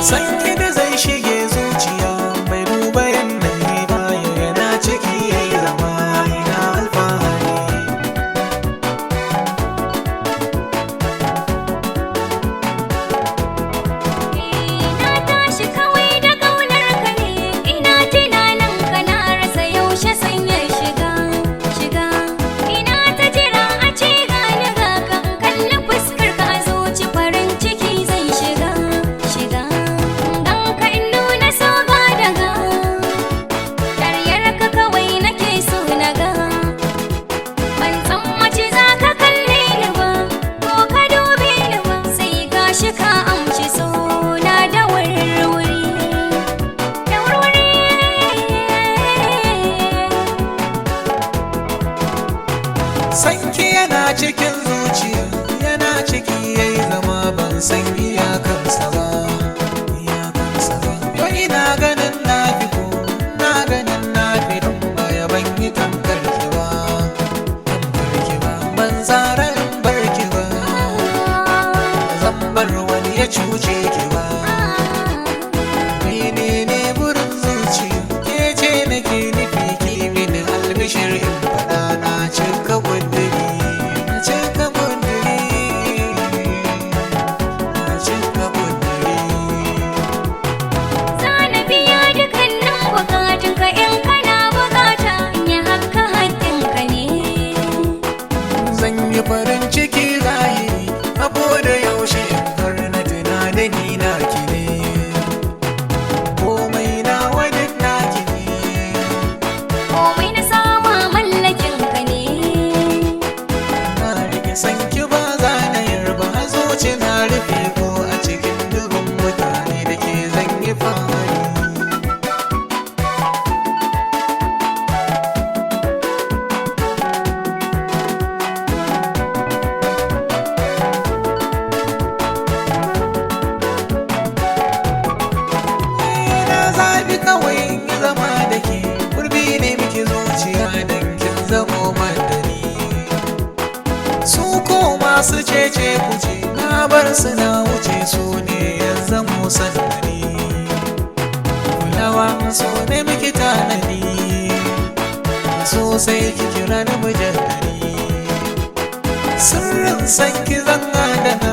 sanki da zai shige zuciya bai duba yanayi baya yana ciki yayi zama ina alfahari. Na tashi kawai da ƙaunar ka ne, ina tunanin ka na rasa yaushe sanya shiga ina ta jira a ce gani ga kan kalli fuskar ka a zuci farin ciki zai shiga dan ka in nuna so ba daga ƙaryar ka kawai nake so na ga ban san mace za ka kalle ni ba ko ka dube ni ba sai gashi ka amshi so na da wurwuri sanki yana cikin zuciya yana ciki yayi zama ban san iyakarsa ba to ina ganin na fi ko na ganin na fi don baya ban yi tamkar ki ba ban tsara in bar ki ba zan bar wani ya cuce ki ba menene burin zuciya ke ce nake nufi ki mini albishir in faɗa na cika kudiri na cika kudiri na cika kudiri. Sana biya dukkanin bukatun ka in kana bukata in yi haka haƙƙin ka ne. Zan yi farin ciki zahiri a koda yaushe in har na tuna da ni naki ne komai nawa duk naki ne. Komai na sama mallakin ka ne. Na rike sanki ba za na yarba a zuci na rufe ko a cikin dubin mutane da ke zan yi fahari. Na zaɓi kawai in yi zama da ke gurbi ne miki zuciya don kin zamo madani. Su ko masu cece kuce na bar su na wuce su ne ya zamo sannani. Kulawa so ne miki tanani sosai ki kira ni mujallani. Sirrin sanki zan adana